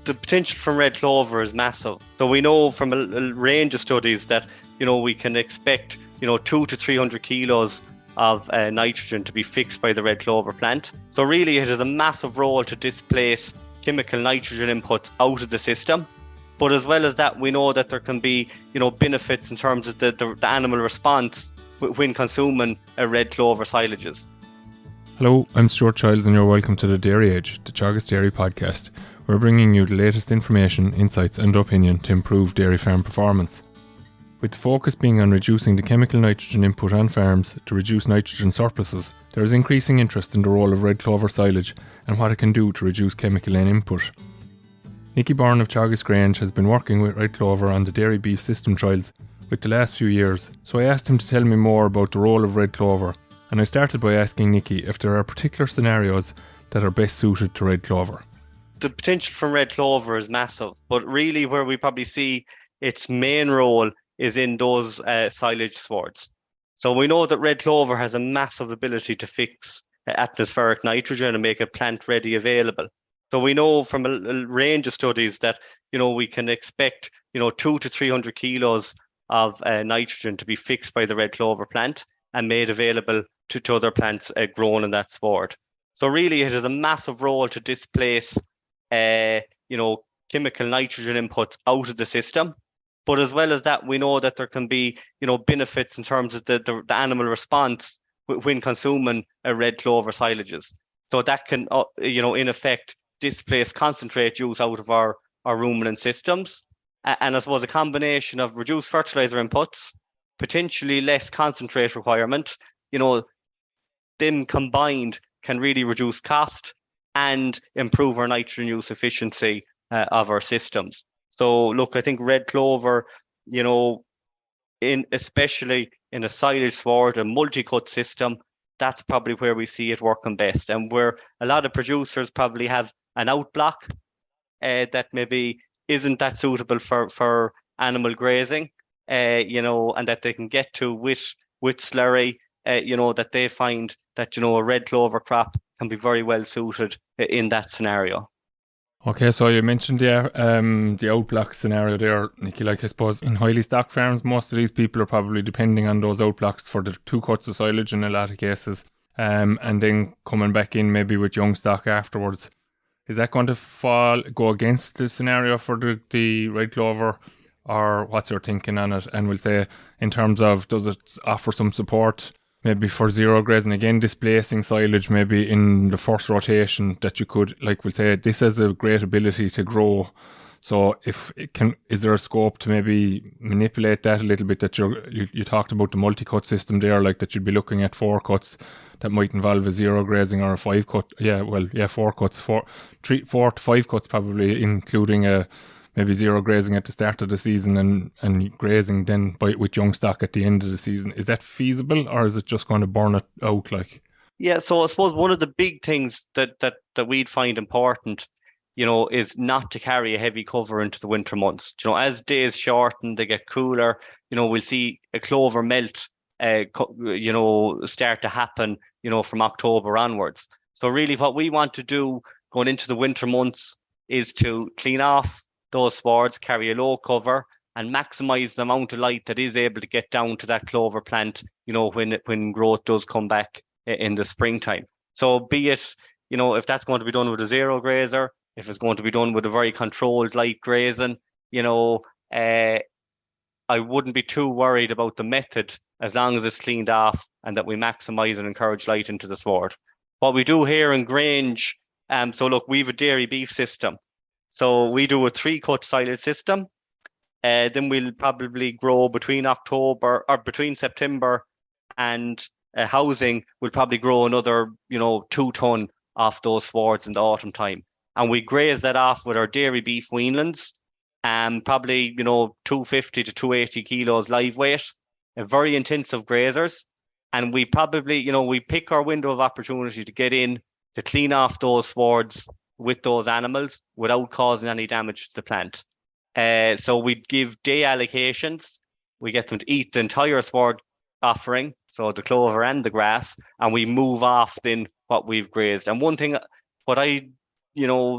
The potential from red clover is massive. So we know from a range of studies that, we can expect, 200 to 300 kilos of nitrogen to be fixed by the red clover plant. So really it has a massive role to displace chemical nitrogen inputs out of the system. But as well as that, we know that there can be, benefits in terms of the animal response when consuming red clover silages. Hello, I'm Stuart Childs and you're welcome to the Dairy Age, the Teagasc Dairy podcast. We're bringing you the latest information, insights and opinion to improve dairy farm performance. With the focus being on reducing the chemical nitrogen input on farms to reduce nitrogen surpluses, there is increasing interest in the role of red clover silage and what it can do to reduce chemical N input. Nicky Byrne of Teagasc Grange has been working with red clover on the dairy beef system trials with the last few years, so I asked him to tell me more about the role of red clover, and I started by asking Nicky if there are particular scenarios that are best suited to red clover. The potential from red clover is massive, but really where we probably see its main role is in those silage swards. So we know that red clover has a massive ability to fix atmospheric nitrogen and make it plant ready available. So we know from a range of studies that, we can expect, 200 to 300 kilos of nitrogen to be fixed by the red clover plant and made available to other plants grown in that sward. So really it has a massive role to displace, chemical nitrogen inputs out of the system. But as well as that, we know that there can be, benefits in terms of the animal response when consuming red clover silages. So that can, in effect, displace concentrate use out of our ruminant systems. And I suppose a combination of reduced fertilizer inputs, potentially less concentrate requirement, them combined can really reduce cost and improve our nitrogen use efficiency of our systems. So look, I think red clover, especially in a silage sward, a multi-cut system, that's probably where we see it working best, and where a lot of producers probably have an outblock that maybe isn't that suitable for animal grazing, and that they can get to with slurry, that they find that, a red clover crop can be very well suited in that scenario. Okay, so you mentioned the outblock scenario there, Nicky. I suppose in highly stocked farms, most of these people are probably depending on those outblocks for the 2 cuts of silage in a lot of cases, and then coming back in maybe with young stock afterwards. Is that going to go against the scenario for the red clover, or what's your thinking on it? And we'll say, in terms of, does it offer some support maybe for zero grazing, again displacing silage maybe in the first rotation, that you could, we'll say, this has a great ability to grow. So is there a scope to maybe manipulate that a little bit? That you talked about the multi-cut system there, that you'd be looking at 4 cuts that might involve a zero grazing or a 5 cut. 4 cuts, 4 to 5 cuts probably, including maybe zero grazing at the start of the season and grazing then with young stock at the end of the season. Is that feasible, or is it just going to burn it out? Yeah, so I suppose one of the big things that we'd find important, is not to carry a heavy cover into the winter months. As days shorten, they get cooler, we'll see a clover melt, start to happen, from October onwards. So really what we want to do going into the winter months is to clean off those swards, carry a low cover, and maximise the amount of light that is able to get down to that clover plant, when growth does come back in the springtime. So be it, if that's going to be done with a zero grazer, if it's going to be done with a very controlled light grazing, I wouldn't be too worried about the method, as long as it's cleaned off and that we maximise and encourage light into the sward. What we do here in Grange, so look, we have a dairy beef system. So we do a 3-cut silage system. Then we'll probably grow between September and housing. We'll probably grow another, 2 ton off those swards in the autumn time. And we graze that off with our dairy beef weanlings, probably, 250 to 280 kilos live weight, very intensive grazers. And we probably, we pick our window of opportunity to get in to clean off those swards with those animals without causing any damage to the plant. So we give day allocations. We get them to eat the entire sward offering, so the clover and the grass, and we move off then what we've grazed. And one thing, what I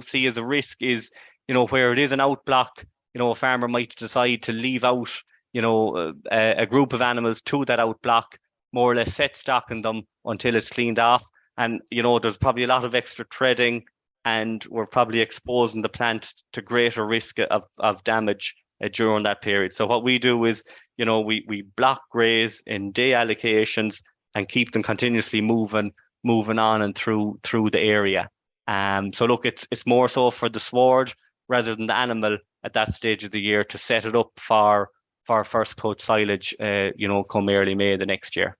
see as a risk is, where it is an outblock, a farmer might decide to leave out, a group of animals to that outblock, more or less set stocking them until it's cleaned off. And, there's probably a lot of extra treading, and we're probably exposing the plant to greater risk of damage during that period. So what we do is, we block graze in day allocations and keep them continuously moving on and through the area. So look, it's more so for the sward rather than the animal at that stage of the year to set it up for first coat silage, come early May the next year.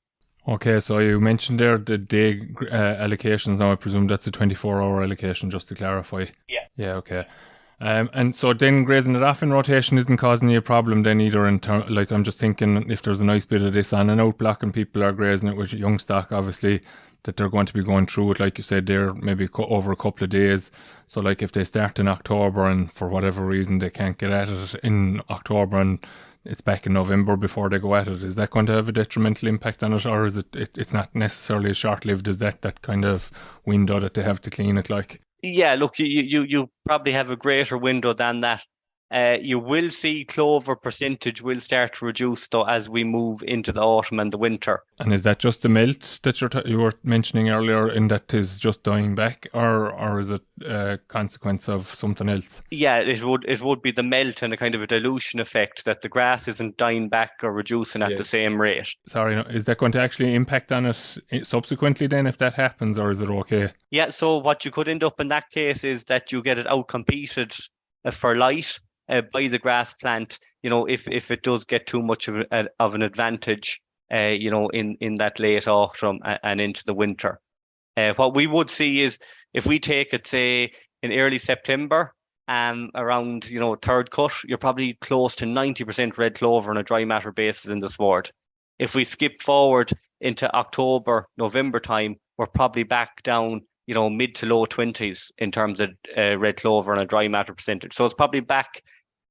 Okay, so you mentioned there the day allocations. Now I presume that's a 24-hour allocation, just to clarify. Yeah. Yeah, okay. And so then grazing it off in rotation isn't causing you a problem then either. Like, I'm just thinking, if there's a nice bit of this on an outblock and people are grazing it with young stock, obviously, that they're going to be going through it, like you said there, maybe over a couple of days. So like if they start in October and for whatever reason they can't get at it in October and it's back in November before they go at it, is that going to have a detrimental impact on it, or is it's not necessarily as short-lived as that kind of window that they have to clean it like? Yeah, look, you probably have a greater window than that. You will see clover percentage will start to reduce though as we move into the autumn and the winter. And is that just the melt that you were mentioning earlier, in that is just dying back, or is it a consequence of something else? Yeah, it would be the melt and a kind of a dilution effect, that the grass isn't dying back or reducing at the same rate. Sorry, no, is that going to actually impact on it subsequently then if that happens, or is it okay? Yeah, so what you could end up in that case is that you get it outcompeted for light by the grass plant, if it does get too much of an advantage, in that late autumn and into the winter. What we would see is if we take it, say, in early September, around, third cut, you're probably close to 90% red clover on a dry matter basis in the sward. If we skip forward into October, November time, we're probably back down, mid to low 20s in terms of red clover on a dry matter percentage. So it's probably back,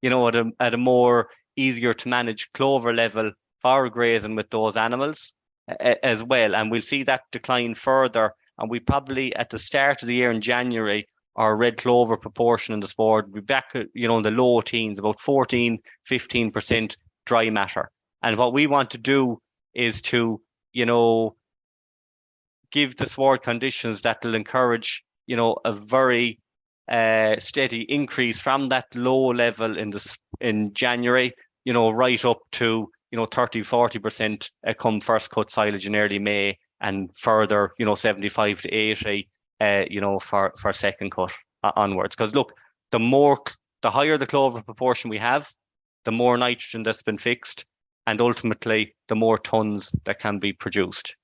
at a more easier to manage clover level for grazing with those animals as well. And we'll see that decline further. And we probably, at the start of the year in January, our red clover proportion in the sward will be back, in the low teens, about 14, 15% dry matter. And what we want to do is to, give the sward conditions that will encourage, a very steady increase from that low level in January, right up to 30-40% come first cut silage in early May, and further 75 to 80 for second cut onwards. Because look, the higher the clover proportion we have, the more nitrogen that's been fixed, and ultimately the more tons that can be produced.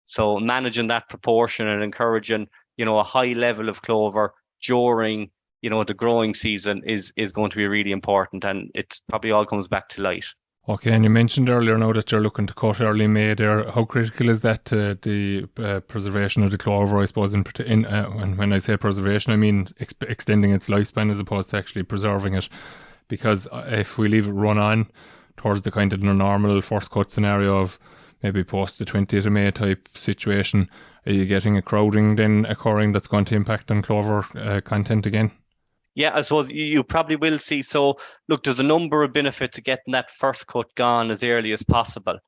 So managing that proportion and encouraging a high level of clover during the growing season is going to be really important, and it probably all comes back to light. Okay, and you mentioned earlier now that you're looking to cut early May there. How critical is that to the preservation of the clover, I suppose, and when I say preservation, I mean extending its lifespan as opposed to actually preserving it? Because if we leave it run on towards the kind of the normal first cut scenario of maybe post the 20th of May type situation, are you getting a crowding then occurring that's going to impact on clover content again? Yeah, I suppose you probably will see. So, look, there's a number of benefits of getting that first cut gone as early as possible.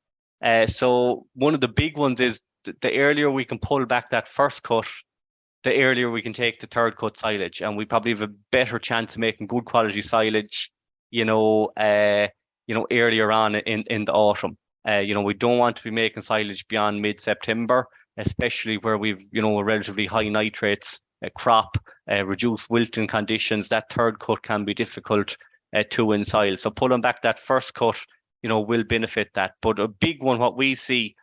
So one of the big ones is the earlier we can pull back that first cut, the earlier we can take the third cut silage, and we probably have a better chance of making good quality silage, earlier on in the autumn. We don't want to be making silage beyond mid-September, especially where we've a relatively high nitrates crop, reduced wilting conditions. That third cut can be difficult to ensoil. So pulling back that first cut, will benefit that. But a big one, what we see,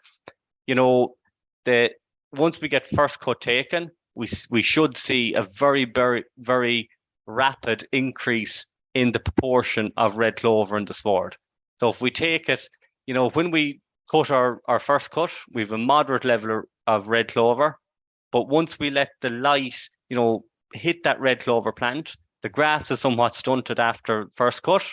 once we get first cut taken, we should see a very, very, very rapid increase in the proportion of red clover in the sward. So if we take it, when we cut our first cut, we have a moderate level of red clover. But once we let the light, hit that red clover plant, the grass is somewhat stunted after first cut,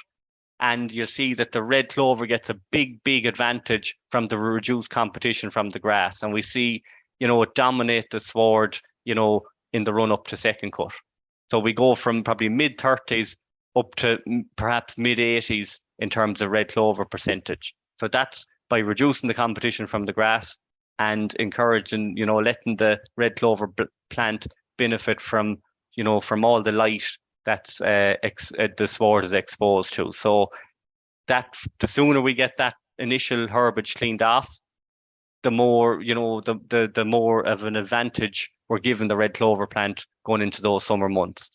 and you'll see that the red clover gets a big, big advantage from the reduced competition from the grass. And we see, it dominate the sward, in the run up to second cut. So we go from probably mid-30s up to perhaps mid-80s in terms of red clover percentage. So that's by reducing the competition from the grass and encouraging, letting the red clover plant benefit from, from all the light that's the sward is exposed to. So that the sooner we get that initial herbage cleaned off, the more, the more of an advantage we're giving the red clover plant going into those summer months.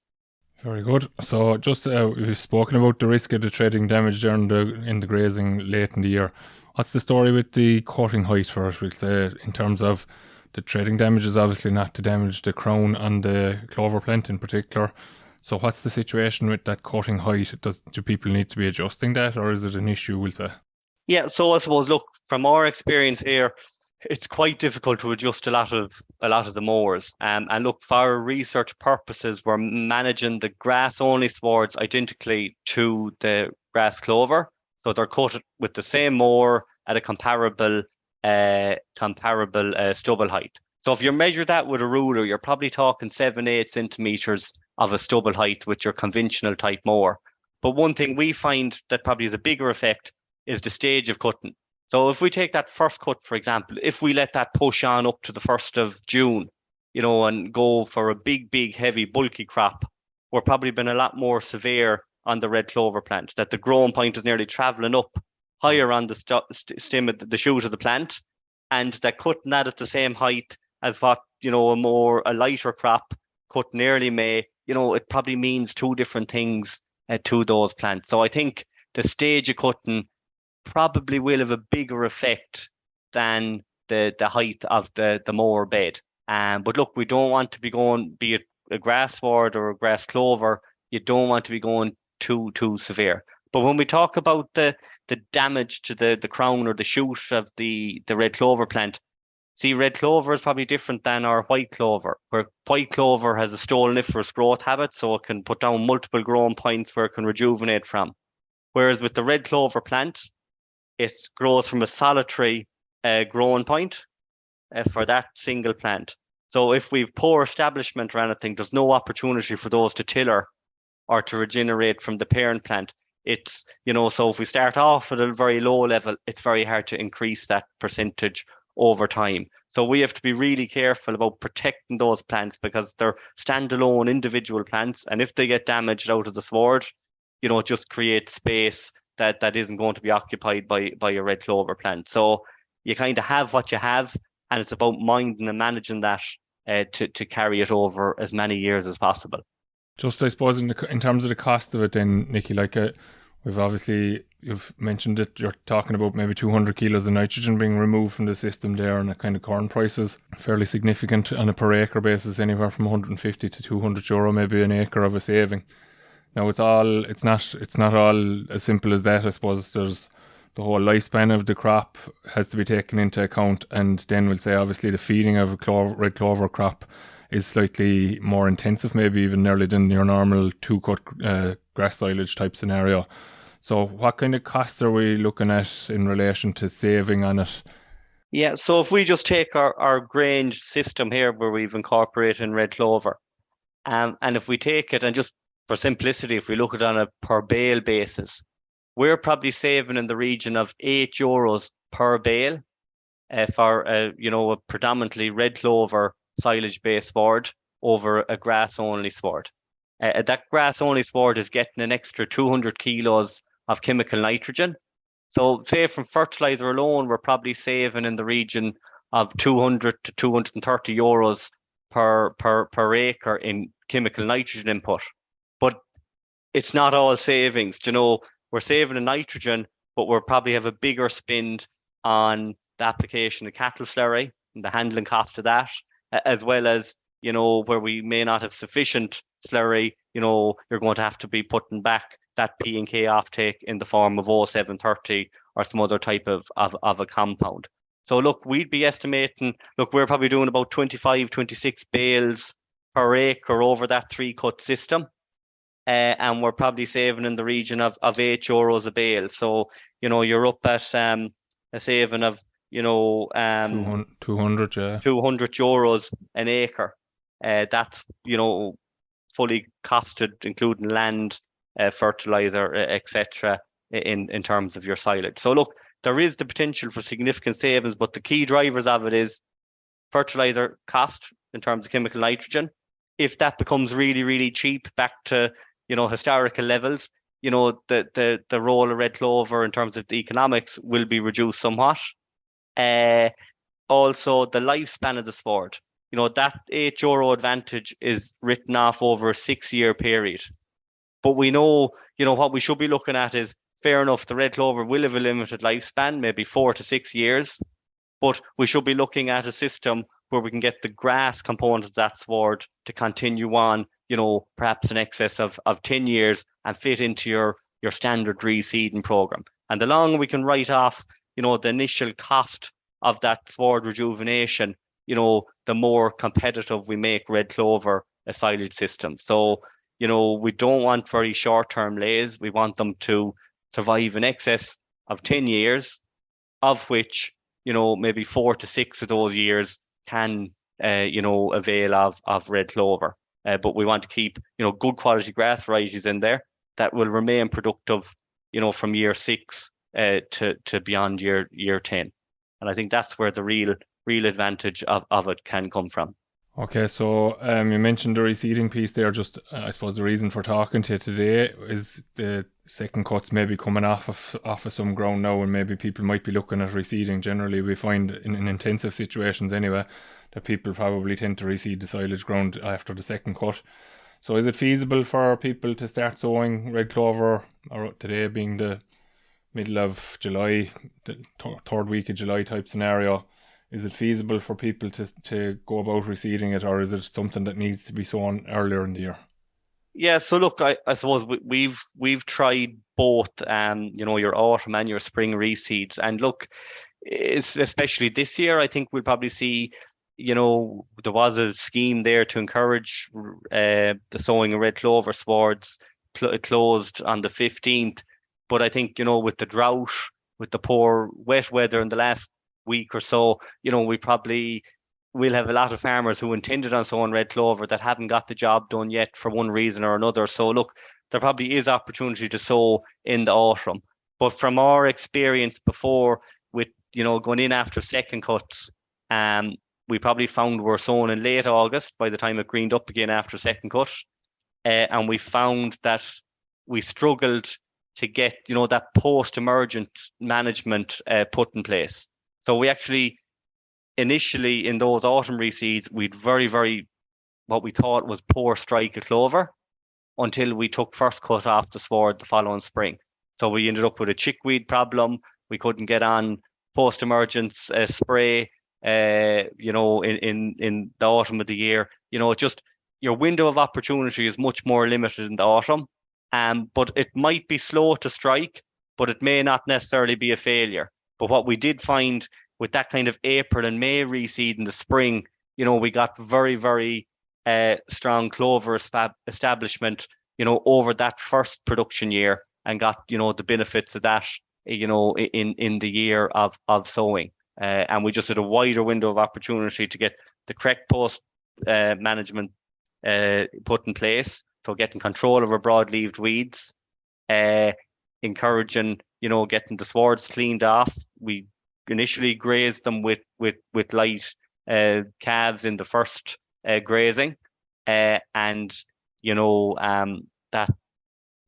Very good. So just we've spoken about the risk of the treading damage there in the grazing late in the year. What's the story with the cutting height for it? We'll say in terms of the treading damage is obviously not to damage the crown on the clover plant in particular. So what's the situation with that cutting height? Do people need to be adjusting that, or is it an issue, we'll say? Yeah, so I suppose, look, from our experience here, it's quite difficult to adjust a lot of the mowers. And look, for research purposes, we're managing the grass-only swards identically to the grass clover. So they're cut with the same mower at a comparable stubble height. So if you measure that with a ruler, you're probably talking 7-8 centimeters of a stubble height with your conventional type mower. But one thing we find that probably is a bigger effect is the stage of cutting. So if we take that first cut, for example, if we let that push on up to the 1st of June, and go for a big, heavy, bulky crop, we're probably been a lot more severe on the red clover plant, that the growing point is nearly traveling up higher on the stem of the shoot of the plant, and that cutting that at the same height as what, a lighter crop cut in early May, it probably means two different things to those plants. So I think the stage of cutting probably will have a bigger effect than the height of the mower bed. But look, we don't want to be going, be it a grass sward or a grass clover, you don't want to be going too severe. But when we talk about the damage to the crown or the shoot of the red clover plant, see, red clover is probably different than our white clover, where white clover has a stoloniferous growth habit, so it can put down multiple growing points where it can rejuvenate from. Whereas with the red clover plant, it grows from a solitary growing point for that single plant. So if we've poor establishment or anything, there's no opportunity for those to tiller or to regenerate from the parent plant. It's, so if we start off at a very low level, it's very hard to increase that percentage over time. So we have to be really careful about protecting those plants because they're standalone individual plants. And if they get damaged out of the sward, it just creates space that isn't going to be occupied by a red clover plant. So you kind of have what you have, and it's about minding and managing that to carry it over as many years as possible. Just, I suppose, in terms of the cost of it then, Nicky, you've mentioned it, you're talking about maybe 200 kilos of nitrogen being removed from the system there, and the kind of corn prices fairly significant on a per acre basis, anywhere from 150 to 200 euro maybe an acre of a saving. Now it's not all as simple as that. I suppose there's the whole lifespan of the crop has to be taken into account, and then we'll say obviously the feeding of a red clover crop is slightly more intensive, maybe even nearly than your normal two-cut grass silage type scenario. So what kind of costs are we looking at in relation to saving on it? Yeah, so if we just take our Grange system here where we've incorporated in red clover, and if we take it and just for simplicity, if we look at it on a per bale basis, we're probably saving in the region of €8 per bale for a predominantly red clover silage-based sward over a grass-only sward. That grass-only sward is getting an extra 200 kilos of chemical nitrogen. So say from fertilizer alone, we're probably saving in the region of 200 to 230 euros per acre in chemical nitrogen input. But it's not all savings. We're saving in nitrogen, but we'll probably have a bigger spend on the application of cattle slurry and the handling cost of that, as well as, where we may not have sufficient slurry, you're going to have to be putting back that P and K offtake in the form of 0730 or some other type of a compound. So look, we'd be estimating, we're probably doing about 25, 26 bales per acre over that 3-cut system. And we're probably saving in the region of €8 a bale. So, you're up at a saving of, 200, yeah. 200 euros an acre. That's, fully costed, including land, fertilizer, etc., in terms of your silage. So look, there is the potential for significant savings, but the key drivers of it is fertilizer cost in terms of chemical nitrogen. If that becomes really, really cheap back to, historical levels, the role of red clover in terms of the economics will be reduced somewhat. Also, the lifespan of the sward, that €8 advantage is written off over a 6-year period. But we know, what we should be looking at is, fair enough, the red clover will have a limited lifespan, maybe 4 to 6 years, but we should be looking at a system where we can get the grass component of that sward to continue on, perhaps in excess of 10 years and fit into your standard reseeding program. And the longer we can write off, the initial cost of that sward rejuvenation, the more competitive we make red clover a silage system. So, we don't want very short-term lays. We want them to survive in excess of 10 years, of which, maybe 4 to 6 of those years can, avail of red clover. But we want to keep, good quality grass varieties in there that will remain productive, from year 6 to beyond year 10. And I think that's where the real advantage of it can come from. Okay, so you mentioned the reseeding piece there. Just I suppose the reason for talking to you today is the second cuts maybe coming off of some ground now, and maybe people might be looking at reseeding. Generally, we find in intensive situations anyway that people probably tend to reseed the silage ground after the second cut. So is it feasible for people to start sowing red clover, or today being the middle of July, the third week of July type scenario? Is it feasible for people to go about reseeding it, or is it something that needs to be sown earlier in the year? Yeah, so look, I suppose we've tried both, your autumn and your spring reseeds, and look, especially this year, I think we'll probably see, there was a scheme there to encourage the sowing of red clover swards. It closed on the 15th, but I think with the drought, with the poor wet weather in the last week or so, we probably will have a lot of farmers who intended on sowing red clover that haven't got the job done yet for one reason or another. So look, there probably is opportunity to sow in the autumn. But from our experience before, with going in after second cuts, we probably found we're sowing in late August by the time it greened up again after second cut, and we found that we struggled to get that post-emergent management put in place. So we actually, initially in those autumn reseeds, we'd very, very, what we thought was poor strike of clover until we took first cut off the sward the following spring. So we ended up with a chickweed problem. We couldn't get on post-emergence spray, in the autumn of the year. Just your window of opportunity is much more limited in the autumn. But it might be slow to strike, but it may not necessarily be a failure. But what we did find with that kind of April and May reseed in the spring, we got very, very strong clover establishment, over that first production year, and got, the benefits of that, in the year of sowing. And we just had a wider window of opportunity to get the correct post management put in place. So getting control of our broad-leaved weeds, encouraging, getting the swards cleaned off. We initially grazed them with light calves in the first grazing, and that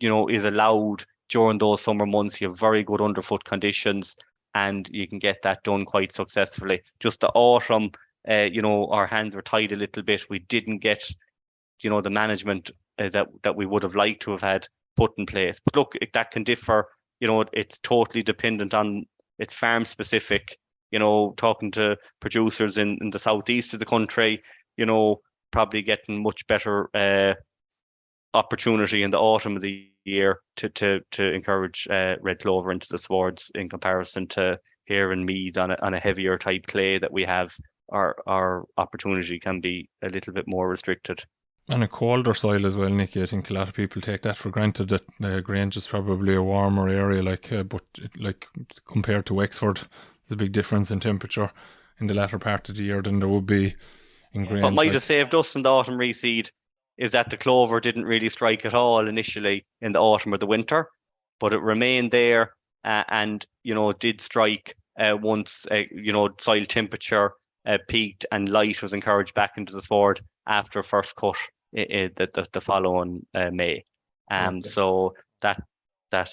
is allowed during those summer months. You have very good underfoot conditions, and you can get that done quite successfully. Just the autumn, our hands were tied a little bit. We didn't get the management that we would have liked to have had put in place. But look, that can differ. It's totally dependent on, it's farm specific. Talking to producers in the southeast of the country, probably getting much better opportunity in the autumn of the year to encourage red clover into the swards in comparison to here in Meath on a heavier type clay that we have. Our opportunity can be a little bit more restricted. And a colder soil as well, Nicky. I think a lot of people take that for granted, that Grange is probably a warmer area, but compared to Wexford, there's a big difference in temperature in the latter part of the year than there would be in Grange. But might have saved us in the autumn reseed is that the clover didn't really strike at all initially in the autumn or the winter, but it remained there and, did strike once, soil temperature peaked and light was encouraged back into the sward after first cut the following May. Okay. So that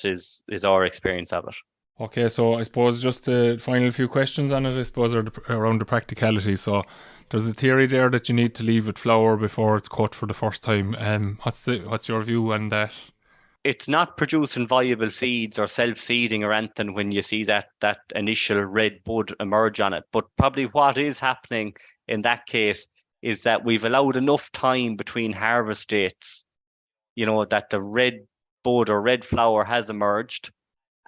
is our experience of it. Okay, so I suppose just the final few questions on it, I suppose, are around the practicality. So there's a theory there that you need to leave it flower before it's cut for the first time. What's your view on that? It's not producing viable seeds or self-seeding or anything when you see that initial red bud emerge on it. But probably what is happening in that case is that we've allowed enough time between harvest dates, that the red bud or red flower has emerged.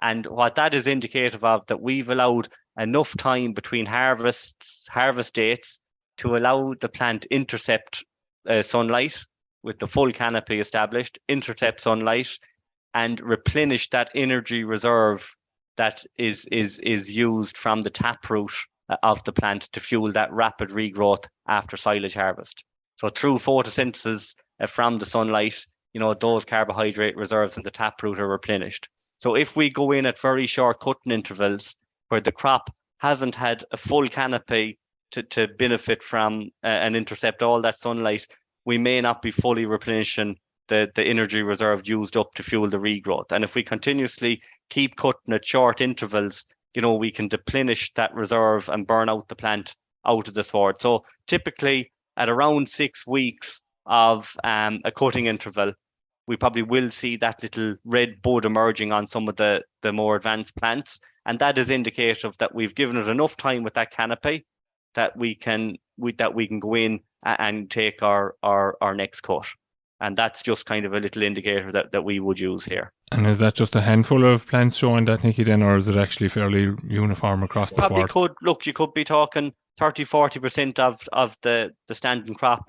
And what that is indicative of, that we've allowed enough time between harvest dates to allow the plant intercept sunlight with the full canopy established, intercept sunlight, and replenish that energy reserve that is used from the taproot of the plant to fuel that rapid regrowth after silage harvest. So through photosynthesis from the sunlight, those carbohydrate reserves in the taproot are replenished. So if we go in at very short cutting intervals where the crop hasn't had a full canopy to benefit from and intercept all that sunlight, we may not be fully replenishing the energy reserve used up to fuel the regrowth. And if we continuously keep cutting at short intervals, we can deplenish that reserve and burn out the plant out of the sward. So typically at around 6 weeks of a cutting interval, we probably will see that little red bud emerging on some of the more advanced plants. And that is indicative that we've given it enough time with that canopy that we can go in and take our next cut. And that's just kind of a little indicator that we would use here. And is that just a handful of plants showing that, Nicky, then, or is it actually fairly uniform across the sward? You could be talking 30-40% of the standing crop,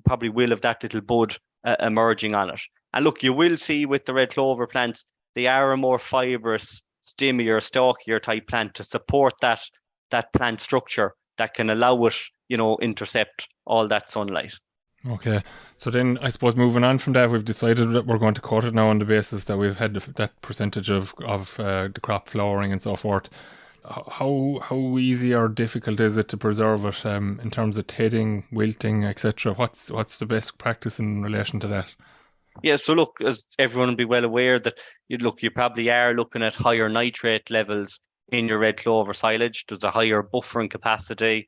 probably will have that little bud emerging on it. And look, you will see with the red clover plants, they are a more fibrous, stemmier, stalkier type plant to support that plant structure that can allow it, intercept all that sunlight. Okay, so then I suppose moving on from that, we've decided that we're going to cut it now on the basis that we've had that percentage of the crop flowering and so forth. How easy or difficult is it to preserve it in terms of tedding, wilting, etc.? What's the best practice in relation to that? Yeah, so look, as everyone will be well aware that you probably are looking at higher nitrate levels in your red clover silage. There's a higher buffering capacity,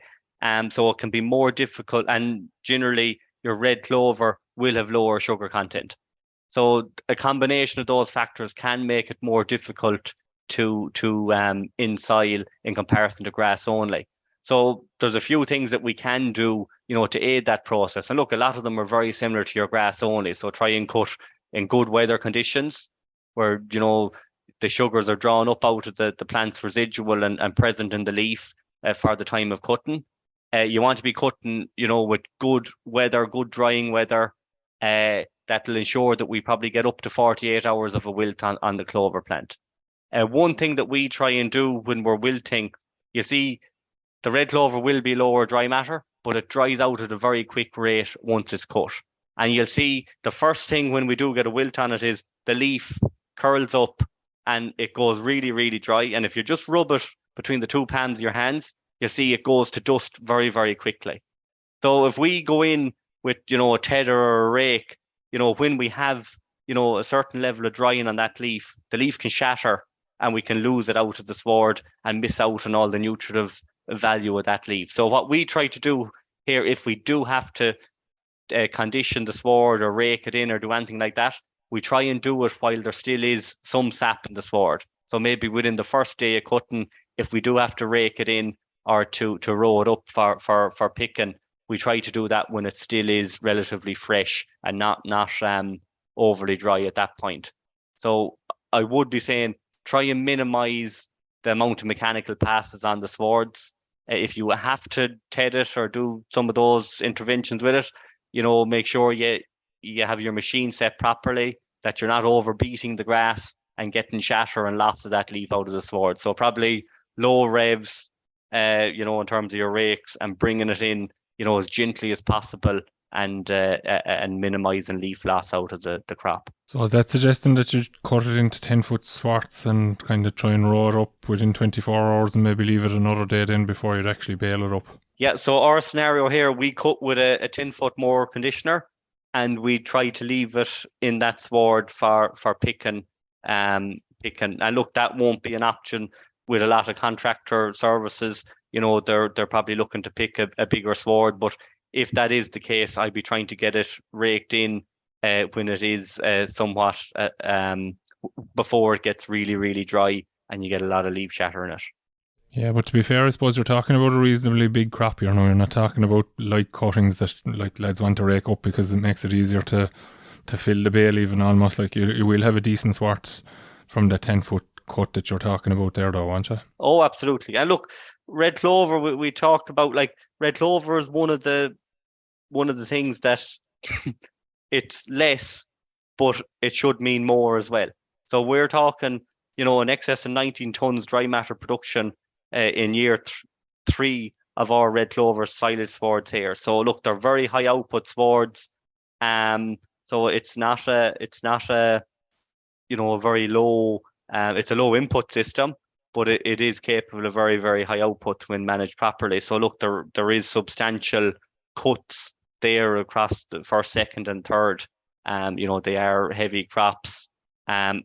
so it can be more difficult, and generally your red clover will have lower sugar content. So a combination of those factors can make it more difficult to in soil in comparison to grass only. So there's a few things that we can do, to aid that process. And look, a lot of them are very similar to your grass only. So try and cut in good weather conditions where, the sugars are drawn up out of the plant's residual and present in the leaf for the time of cutting. You want to be cutting, with good weather, good drying weather. That will ensure that we probably get up to 48 hours of a wilt on the clover plant. One thing that we try and do when we're wilting, you see, the red clover will be lower dry matter, but it dries out at a very quick rate once it's cut. And you'll see the first thing when we do get a wilt on it is the leaf curls up and it goes really, really dry. And if you just rub it between the two palms of your hands, you'll see it goes to dust very, very quickly. So if we go in with, a tedder or a rake, when we have, a certain level of drying on that leaf, the leaf can shatter and we can lose it out of the sward and miss out on all the nutritive value of that leaf. So what we try to do here, if we do have to condition the sward or rake it in or do anything like that, we try and do it while there still is some sap in the sward. So maybe within the first day of cutting, if we do have to rake it in or to row it up for picking, we try to do that when it still is relatively fresh and not overly dry at that point. So I would be saying try and minimize the amount of mechanical passes on the swards. If you have to ted it or do some of those interventions with it, make sure you have your machine set properly, that you're not overbeating the grass and getting shatter and lots of that leaf out of the sward. So probably low revs, in terms of your rakes, and bringing it in, as gently as possible and minimising leaf loss out of the crop. So is that suggesting that you cut it into 10-foot swarts and kind of try and row it up within 24 hours and maybe leave it another day then before you'd actually bale it up? Yeah, so our scenario here, we cut with a 10-foot mower conditioner, and we try to leave it in that sward for picking. And look, that won't be an option with a lot of contractor services. They're probably looking to pick a bigger sward, but if that is the case, I'd be trying to get it raked in when it is somewhat before it gets really, really dry and you get a lot of leaf shatter in it. Yeah, but to be fair, I suppose you're talking about a reasonably big crop here now. You're not talking about light cuttings that like lads want to rake up because it makes it easier to fill the bale even almost. Like you will have a decent swart from the 10-foot cut that you're talking about there though, won't you? Oh, absolutely. And look, red clover, we talked about, like, red clover is one of the things that it's less, but it should mean more as well. So we're talking, in excess of 19 tons dry matter production in year 3 of our red clover silage swards here. So look, they're very high output swards. So it's not a a very low. It's a low input system, but it is capable of very, very high output when managed properly. So look, there is substantial cuts there across the first, second, and third. They are heavy crops.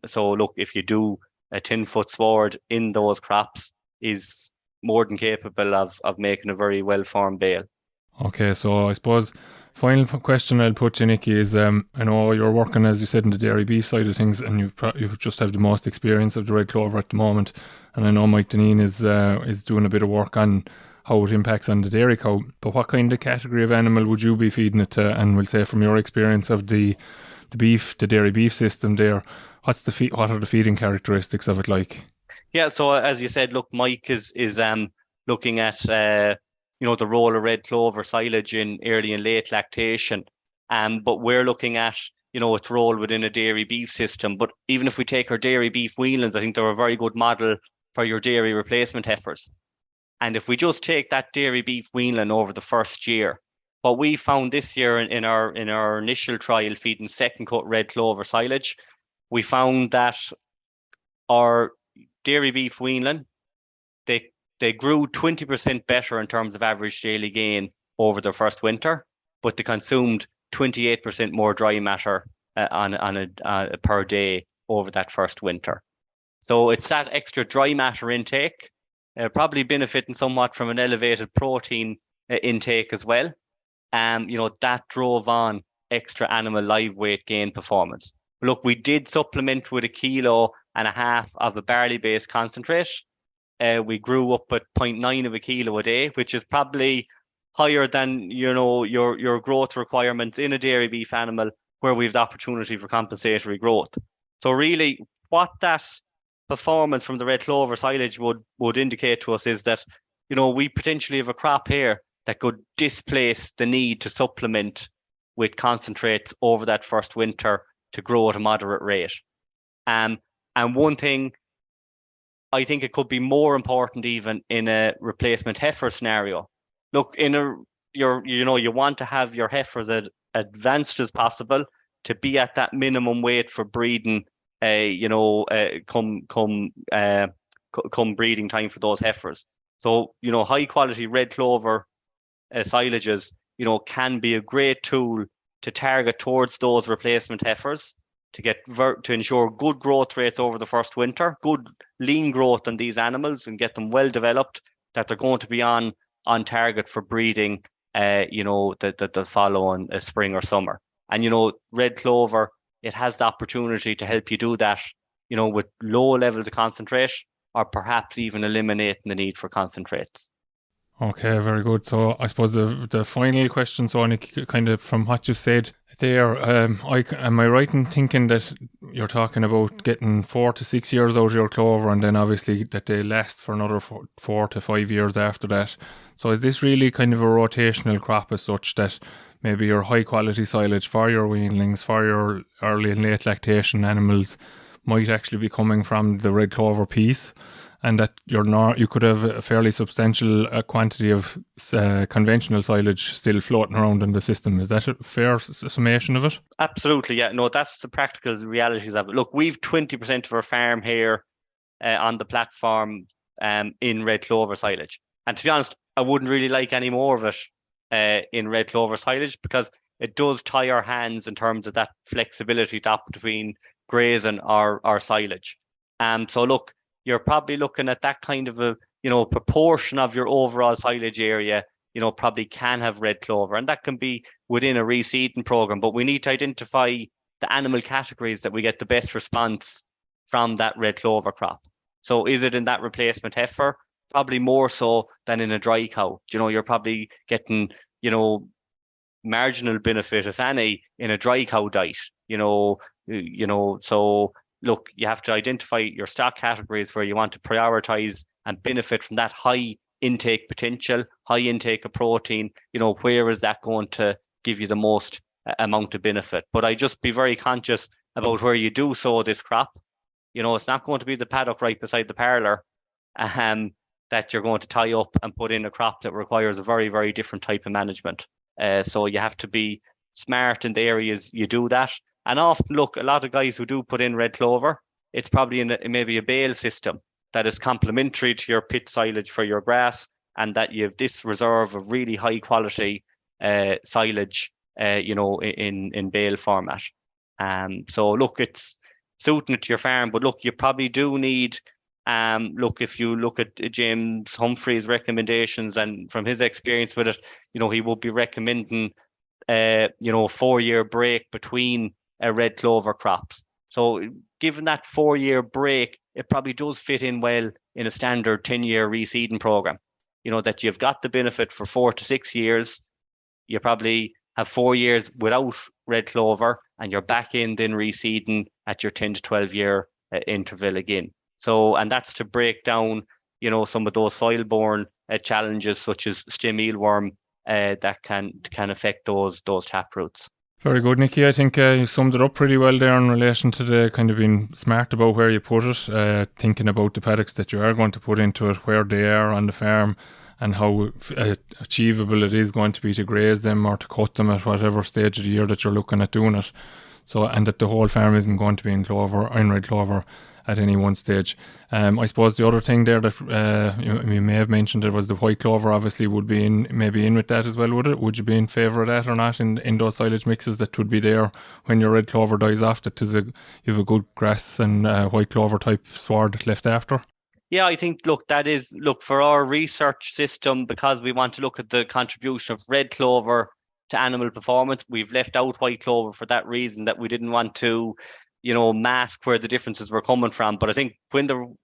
So look, if you do a 10-foot sward in those crops, is more than capable of making a very well-formed bale. Okay, so I suppose final question I'll put you, Nicky, is I know you're working, as you said, in the dairy beef side of things, and you've just have the most experience of the red clover at the moment. And I know Mike Deneen is doing a bit of work on how it impacts on the dairy cow. But what kind of category of animal would you be feeding it to? And we'll say from your experience of the dairy beef system there, what are the feeding characteristics of it like? Yeah, so as you said, look, Mike is looking at the role of red clover silage in early and late lactation, but we're looking at its role within a dairy beef system. But even if we take our dairy beef weanlings, I think they're a very good model for your dairy replacement heifers. And if we just take that dairy beef weanling over the first year, what we found this year in our initial trial feeding second cut red clover silage, we found that our dairy beef weanling, they grew 20% better in terms of average daily gain over their first winter, but they consumed 28% more dry matter per day over that first winter. So it's that extra dry matter intake, probably benefiting somewhat from an elevated protein intake as well. That drove on extra animal live weight gain performance. Look, we did supplement with 1.5 kilos of a barley-based concentrate. We grew up at 0.9 of a kilo a day, which is probably higher than your growth requirements in a dairy beef animal where we have the opportunity for compensatory growth. So really, what that performance from the red clover silage would indicate to us is that we potentially have a crop here that could displace the need to supplement with concentrates over that first winter to grow at a moderate rate. And one thing, I think it could be more important even in a replacement heifer scenario. Look, you want to have your heifers as advanced as possible to be at that minimum weight for breeding. Come breeding time for those heifers. So high quality red clover silages can be a great tool to target towards those replacement heifers to ensure good growth rates over the first winter, good lean growth in these animals, and get them well developed, that they're going to be on target for breeding the following spring or summer. And red clover, it has the opportunity to help you do that with low levels of concentrate, or perhaps even eliminating the need for concentrates. Okay, very good. So I suppose the final question, so Nick, kind of from what you said there, am I right in thinking that you're talking about getting 4 to 6 years out of your clover, and then obviously that they last for another 4 to 5 years after that? So is this really kind of a rotational crop as such, that maybe your high quality silage for your weanlings, for your early and late lactation animals, might actually be coming from the red clover piece, and that you could have a fairly substantial quantity of conventional silage still floating around in the system. Is that a fair summation of it? Absolutely, yeah. No, that's the practical realities of it. Look, we've 20% of our farm here on the platform in red clover silage. And to be honest, I wouldn't really like any more of it in red clover silage, because it does tie our hands in terms of that flexibility to opt between grazing or silage. So look, you're probably looking at that kind of a, proportion of your overall silage area, probably can have red clover, and that can be within a reseeding program. But we need to identify the animal categories that we get the best response from that red clover crop. So is it in that replacement heifer? Probably more so than in a dry cow. You're probably getting, marginal benefit, if any, in a dry cow diet. So look, you have to identify your stock categories where you want to prioritize and benefit from that high intake potential, high intake of protein. Where is that going to give you the most amount of benefit? But I just be very conscious about where you do sow this crop. It's not going to be the paddock right beside the parlour that you're going to tie up and put in a crop that requires a very, very different type of management. So you have to be smart in the areas you do that. And often, look, a lot of guys who do put in red clover, it's probably in maybe a bale system that is complementary to your pit silage for your grass, and that you have this reserve of really high quality silage, in bale format. So look, it's suiting it to your farm, but look, you probably do need, look, if you look at James Humphrey's recommendations, and from his experience with it, he would be recommending, 4-year break between red clover crops. So given that 4-year break, it probably does fit in well in a standard 10-year reseeding program. That you've got the benefit for 4 to 6 years. You probably have 4 years without red clover, and you're back in then reseeding at your 10 to 12-year interval again. So, and that's to break down, some of those soil-borne challenges such as stem mealworm that can affect those taproots. Very good, Nicky. I think you summed it up pretty well there in relation to the kind of being smart about where you put it, thinking about the paddocks that you are going to put into it, where they are on the farm, and how achievable it is going to be to graze them or to cut them at whatever stage of the year that you're looking at doing it. So, and that the whole farm isn't going to be in red clover at any one stage. I suppose the other thing there that you may have mentioned, there was the white clover obviously would be maybe in with that as well, would it? Would you be in favour of that or not in those silage mixes that would be there when your red clover dies off, that you have a good grass and white clover type sward left after? Yeah, I think, for our research system, because we want to look at the contribution of red clover to animal performance, we've left out white clover for that reason, that we didn't want to, mask where the differences were coming from. But I think when the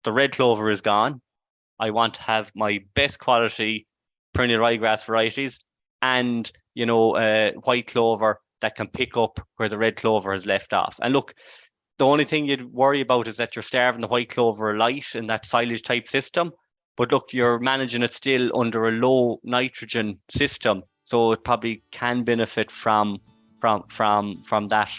red clover is gone, I want to have my best quality perennial ryegrass varieties and, white clover that can pick up where the red clover has left off. And look, the only thing you'd worry about is that you're starving the white clover light in that silage type system. But look, you're managing it still under a low nitrogen system, so it probably can benefit from that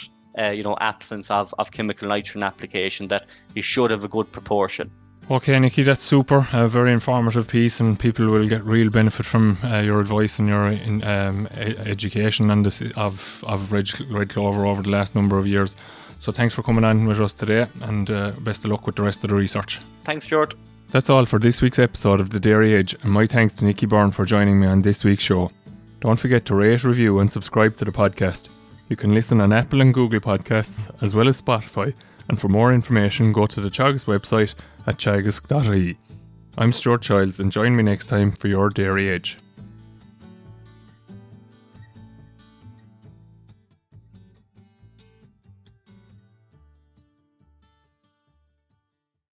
absence of chemical nitrogen application, that you should have a good proportion. Okay, Nicky, that's super. A very informative piece, and people will get real benefit from your advice and your education on this of red clover over the last number of years. So thanks for coming on with us today, and best of luck with the rest of the research. Thanks, Stuart. That's all for this week's episode of The Dairy Edge, and my thanks to Nicky Byrne for joining me on this week's show. Don't forget to rate, review and subscribe to the podcast. You can listen on Apple and Google Podcasts, as well as Spotify, and for more information go to the Teagasc website at teagasc.ie. I'm Stuart Childs, and join me next time for your Dairy Edge.